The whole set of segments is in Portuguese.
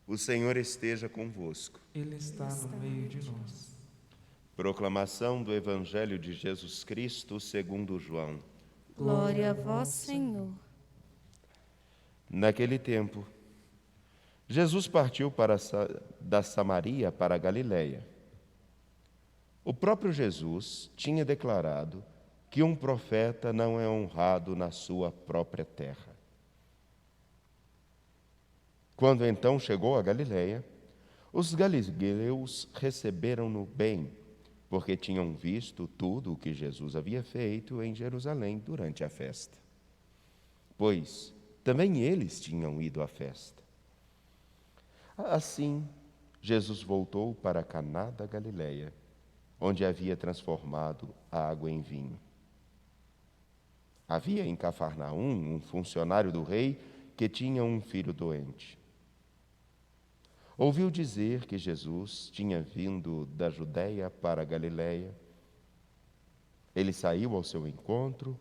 O Senhor esteja convosco. Ele está no meio de nós. Proclamação do Evangelho de Jesus Cristo segundo João. Glória a vós, Senhor. Naquele tempo, Jesus partiu da Samaria para a Galiléia. O próprio Jesus tinha declarado que um profeta não é honrado na sua própria terra. Quando então chegou a Galiléia, os galileus receberam-no bem, porque tinham visto tudo o que Jesus havia feito em Jerusalém durante a festa. Pois também eles tinham ido à festa. Assim, Jesus voltou para Caná da Galiléia, onde havia transformado a água em vinho. Havia em Cafarnaum um funcionário do rei que tinha um filho doente. Ouviu dizer que Jesus tinha vindo da Judéia para a Galiléia. Ele saiu ao seu encontro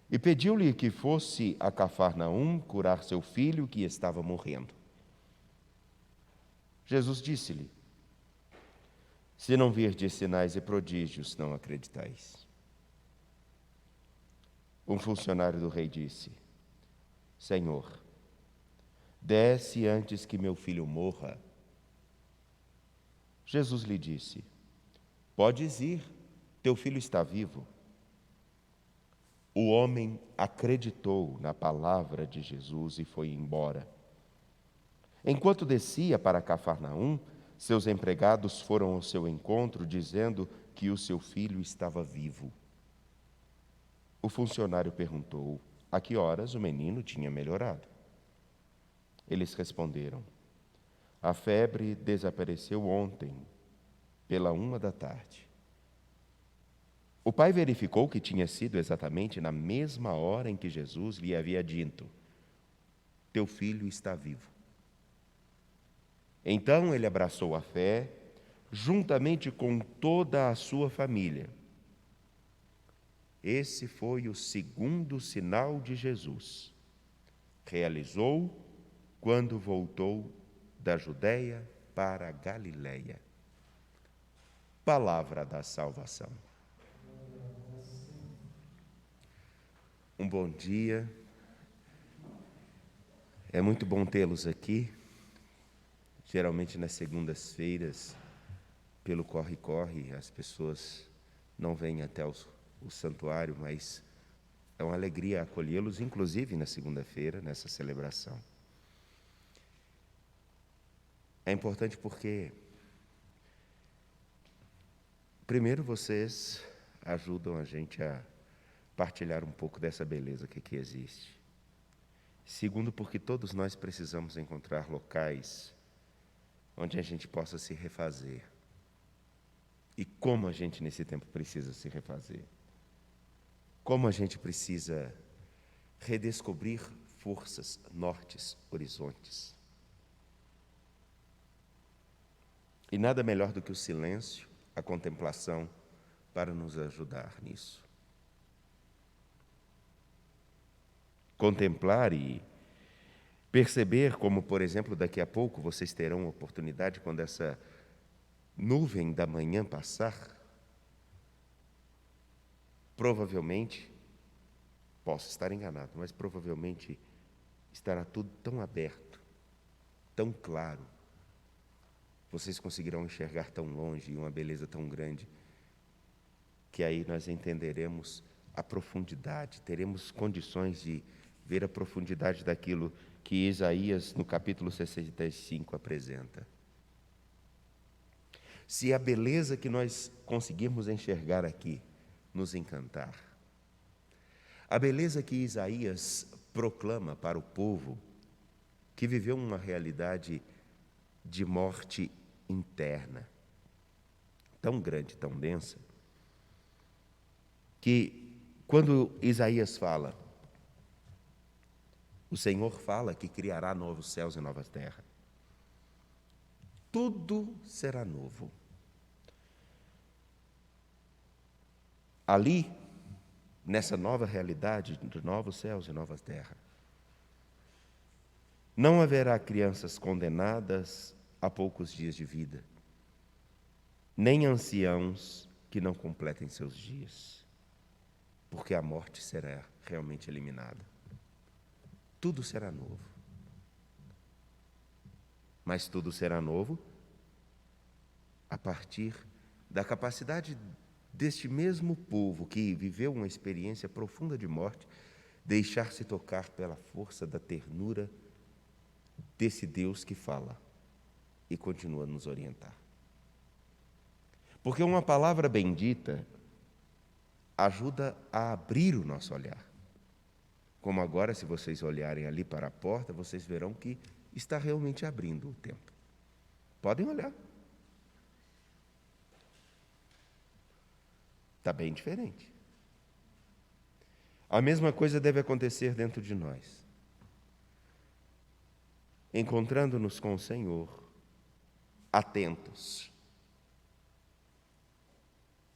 e pediu-lhe que fosse a Cafarnaum curar seu filho que estava morrendo. Jesus disse-lhe: se não virdes sinais e prodígios, não acreditais. Um funcionário do rei disse: Senhor, desce antes que meu filho morra. Jesus lhe disse: podes ir, teu filho está vivo. O homem acreditou na palavra de Jesus e foi embora. Enquanto descia para Cafarnaum, seus empregados foram ao seu encontro, dizendo que o seu filho estava vivo. O funcionário perguntou a que horas o menino tinha melhorado. Eles responderam: a febre desapareceu ontem, pela 1h. O pai verificou que tinha sido exatamente na mesma hora em que Jesus lhe havia dito: teu filho está vivo. Então ele abraçou a fé, juntamente com toda a sua família. Esse foi o segundo sinal de Jesus. Realizou quando voltou da Judéia para a Galiléia. Palavra da salvação. Um bom dia. É muito bom tê-los aqui. Geralmente nas segundas-feiras, pelo corre-corre, as pessoas não vêm até o santuário, mas é uma alegria acolhê-los, inclusive na segunda-feira, nessa celebração. É importante porque, primeiro, vocês ajudam a gente a partilhar um pouco dessa beleza que aqui existe. Segundo, porque todos nós precisamos encontrar locais onde a gente possa se refazer. E como a gente nesse tempo precisa se refazer. Como a gente precisa redescobrir forças, nortes, horizontes. E nada melhor do que o silêncio, a contemplação, para nos ajudar nisso. Contemplar e perceber como, por exemplo, daqui a pouco vocês terão oportunidade, quando essa nuvem da manhã passar, provavelmente, posso estar enganado, mas provavelmente estará tudo tão aberto, tão claro, vocês conseguirão enxergar tão longe e uma beleza tão grande, que aí nós entenderemos a profundidade, teremos condições de ver a profundidade daquilo que Isaías, no capítulo 65, apresenta. Se a beleza que nós conseguirmos enxergar aqui nos encantar, a beleza que Isaías proclama para o povo que viveu uma realidade de morte interna, tão grande, tão densa, que quando Isaías fala, o Senhor fala que criará novos céus e novas terras. Tudo será novo. Ali, nessa nova realidade de novos céus e novas terras, Não haverá crianças condenadas a poucos dias de vida, nem anciãos que não completem seus dias, porque a morte será realmente eliminada. Tudo será novo. Mas tudo será novo a partir da capacidade deste mesmo povo que viveu uma experiência profunda de morte, deixar-se tocar pela força da ternura desse Deus que fala e continua a nos orientar. Porque uma palavra bendita ajuda a abrir o nosso olhar. Como agora, se vocês olharem ali para a porta, vocês verão que está realmente abrindo o tempo. Podem olhar. Está bem diferente. A mesma coisa deve acontecer dentro de nós. Encontrando-nos com o Senhor, atentos,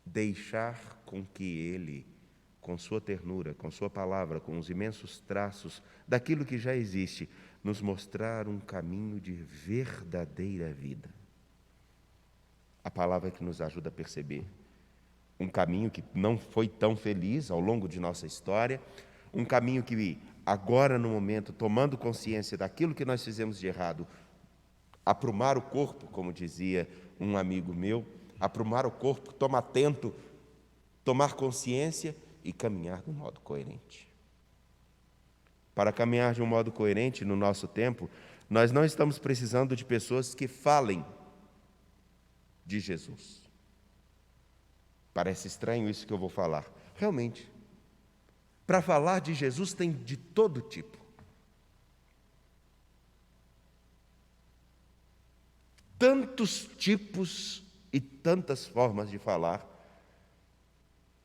deixar com que Ele, com sua ternura, com sua palavra, com os imensos traços daquilo que já existe, nos mostrar um caminho de verdadeira vida. A palavra que nos ajuda a perceber um caminho que não foi tão feliz ao longo de nossa história, um caminho que agora, no momento, tomando consciência daquilo que nós fizemos de errado, aprumar o corpo, como dizia um amigo meu, aprumar o corpo, tomar atento, tomar consciência e caminhar de um modo coerente. Para caminhar de um modo coerente no nosso tempo, nós não estamos precisando de pessoas que falem de Jesus. Parece estranho isso que eu vou falar. Realmente, para falar de Jesus tem de todo tipo. Tantos tipos e tantas formas de falar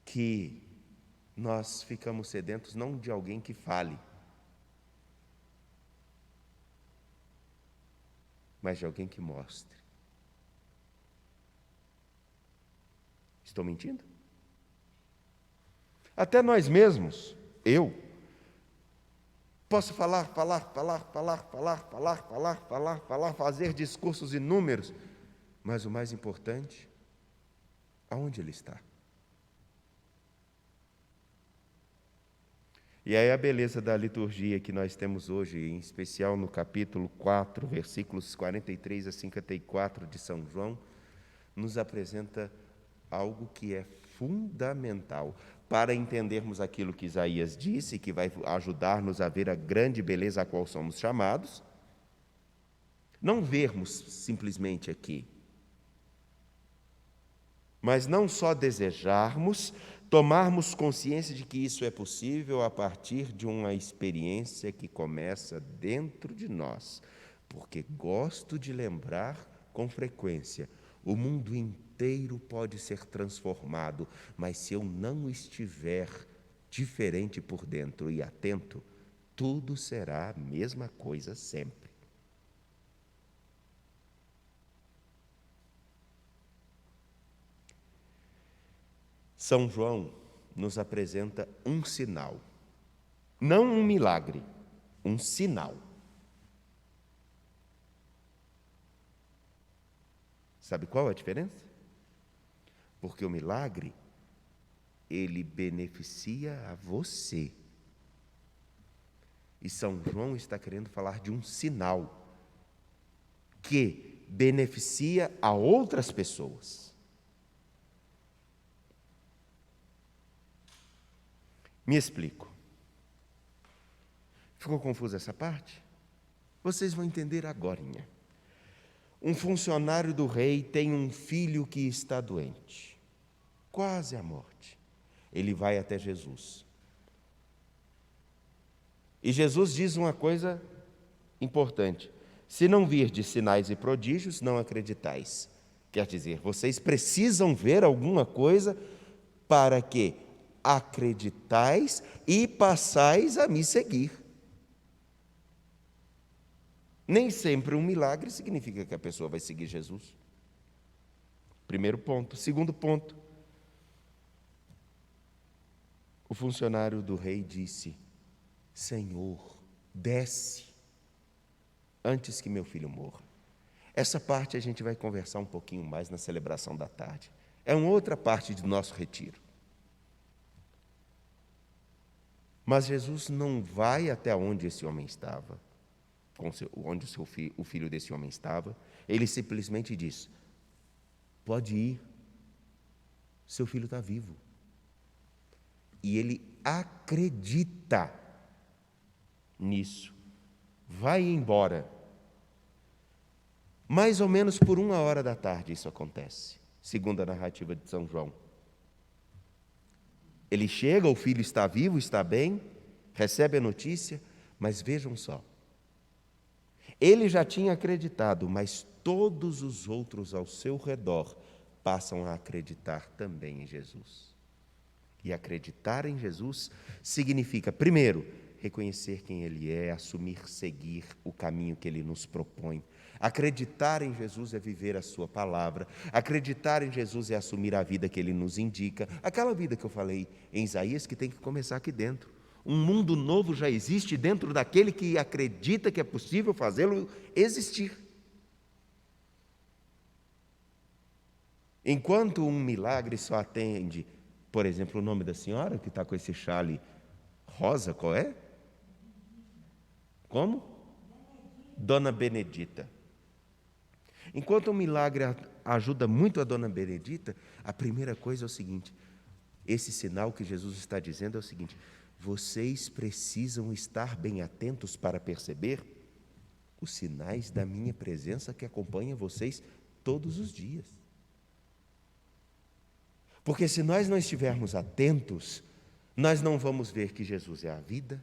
que nós ficamos sedentos não de alguém que fale, mas de alguém que mostre. Estou mentindo? Até nós mesmos, eu, posso falar, fazer discursos inúmeros, mas o mais importante, aonde ele está? E aí a beleza da liturgia que nós temos hoje, em especial no capítulo 4, versículos 43 a 54 de São João, nos apresenta algo que é fundamental para entendermos aquilo que Isaías disse, que vai ajudar-nos a ver a grande beleza a qual somos chamados. Não vermos simplesmente aqui, mas não só desejarmos, tomarmos consciência de que isso é possível a partir de uma experiência que começa dentro de nós. Porque gosto de lembrar com frequência, o mundo inteiro pode ser transformado, mas se eu não estiver diferente por dentro e atento, tudo será a mesma coisa sempre. São João nos apresenta um sinal, não um milagre, um sinal. Sabe qual é a diferença? Porque o milagre, ele beneficia a você. E São João está querendo falar de um sinal que beneficia a outras pessoas. Me explico. Ficou confusa essa parte? Vocês vão entender agorinha. Um funcionário do rei tem um filho que está doente, quase à morte. Ele vai até Jesus. E Jesus diz uma coisa importante: se não virdes sinais e prodígios, não acreditais. Quer dizer, vocês precisam ver alguma coisa para que acreditais e passais a me seguir. Nem sempre um milagre significa que a pessoa vai seguir Jesus. Primeiro ponto. Segundo ponto. O funcionário do rei disse: Senhor, desce. antes que meu filho morra. Essa parte a gente vai conversar um pouquinho mais na celebração da tarde. É uma outra parte do nosso retiro. Mas Jesus não vai até onde esse homem estava, onde o filho desse homem estava. Ele simplesmente diz: pode ir, seu filho está vivo. E ele acredita nisso. Vai embora. Mais ou menos por 13h isso acontece, segundo a narrativa de São João. Ele chega, o filho está vivo, está bem, recebe a notícia, mas vejam só. Ele já tinha acreditado, mas todos os outros ao seu redor passam a acreditar também em Jesus. E acreditar em Jesus significa, primeiro, reconhecer quem Ele é, assumir, seguir o caminho que Ele nos propõe. Acreditar em Jesus é viver a sua palavra. Acreditar em Jesus é assumir a vida que Ele nos indica. Aquela vida que eu falei em Isaías, que tem que começar aqui dentro. Um mundo novo já existe dentro daquele que acredita que é possível fazê-lo existir. Enquanto um milagre só atende, por exemplo, o nome da senhora que está com esse chale rosa, qual é? Como? Dona Benedita. Enquanto um milagre ajuda muito a Dona Benedita, a primeira coisa é o seguinte: esse sinal que Jesus está dizendo é o seguinte: vocês precisam estar bem atentos para perceber os sinais da minha presença que acompanham vocês todos os dias. Porque se nós não estivermos atentos, nós não vamos ver que Jesus é a vida,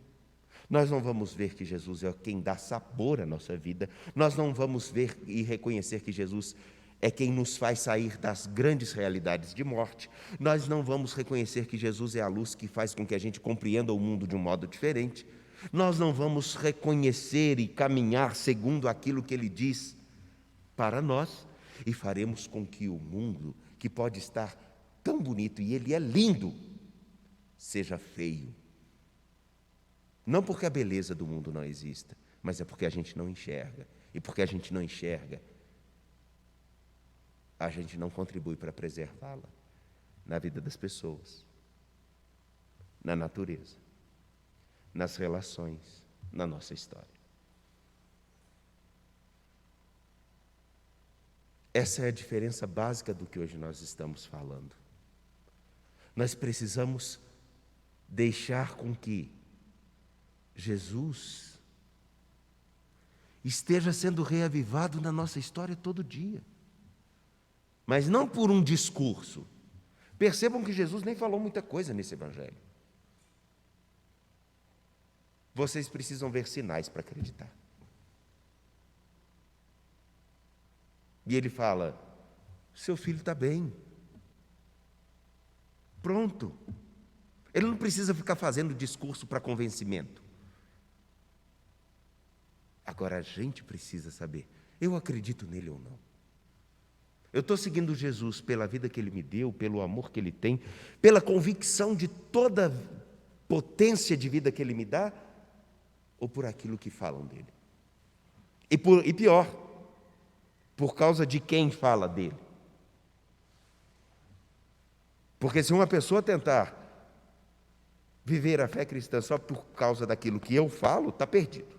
nós não vamos ver que Jesus é quem dá sabor à nossa vida, nós não vamos ver e reconhecer que Jesus é quem nos faz sair das grandes realidades de morte, nós não vamos reconhecer que Jesus é a luz que faz com que a gente compreenda o mundo de um modo diferente, nós não vamos reconhecer e caminhar segundo aquilo que Ele diz para nós, e faremos com que o mundo, que pode estar tão bonito, e ele é lindo, seja feio. Não porque a beleza do mundo não exista, mas é porque a gente não enxerga. E porque a gente não enxerga, a gente não contribui para preservá-la na vida das pessoas, na natureza, nas relações, na nossa história. Essa é a diferença básica do que hoje nós estamos falando. Nós precisamos deixar com que Jesus esteja sendo reavivado na nossa história todo dia. Mas não por um discurso. Percebam que Jesus nem falou muita coisa nesse evangelho. Vocês precisam ver sinais para acreditar. E ele fala: seu filho está bem. Pronto. Ele não precisa ficar fazendo discurso para convencimento. Agora a gente precisa saber: eu acredito nele ou não? Eu estou seguindo Jesus pela vida que Ele me deu, pelo amor que Ele tem, pela convicção de toda potência de vida que Ele me dá, ou por aquilo que falam dele? E pior, por causa de quem fala dele. Porque se uma pessoa tentar viver a fé cristã só por causa daquilo que eu falo, está perdido.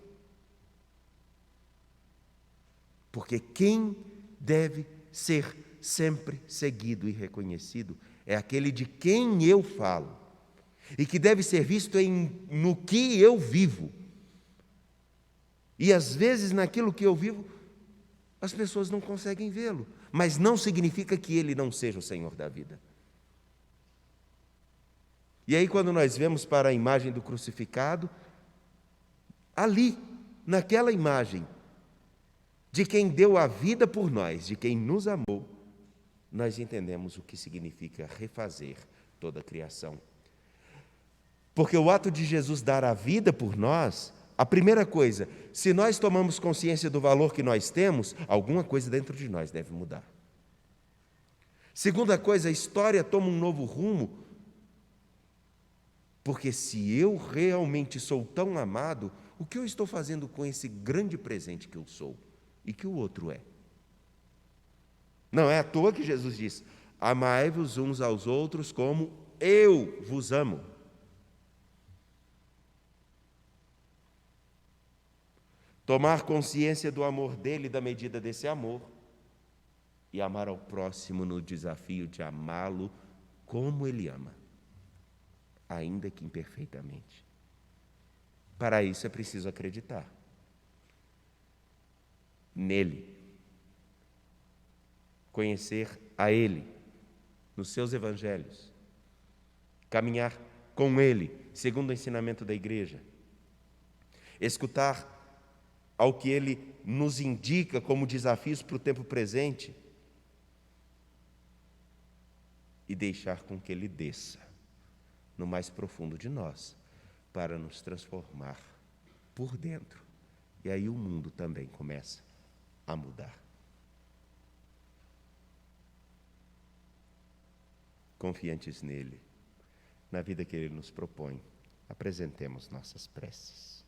Porque quem deve ser sempre seguido e reconhecido é aquele de quem eu falo, e que deve ser visto no que eu vivo. E às vezes naquilo que eu vivo, as pessoas não conseguem vê-lo, mas não significa que ele não seja o Senhor da vida. E aí, quando nós vemos para a imagem do crucificado, ali, naquela imagem, de quem deu a vida por nós, de quem nos amou, nós entendemos o que significa refazer toda a criação. Porque o ato de Jesus dar a vida por nós, a primeira coisa, se nós tomamos consciência do valor que nós temos, alguma coisa dentro de nós deve mudar. Segunda coisa, a história toma um novo rumo, porque se eu realmente sou tão amado, o que eu estou fazendo com esse grande presente que eu sou e que o outro é? Não é à toa que Jesus diz: amai-vos uns aos outros como eu vos amo. Tomar consciência do amor dele, da medida desse amor, e amar ao próximo no desafio de amá-lo como ele ama, ainda que imperfeitamente. Para isso é preciso acreditar nele, conhecer a ele, nos seus evangelhos, caminhar com ele, segundo o ensinamento da igreja, escutar ao que ele nos indica como desafios para o tempo presente e deixar com que ele desça no mais profundo de nós para nos transformar por dentro. E aí o mundo também começa a mudar. Confiantes nele, na vida que ele nos propõe, apresentemos nossas preces.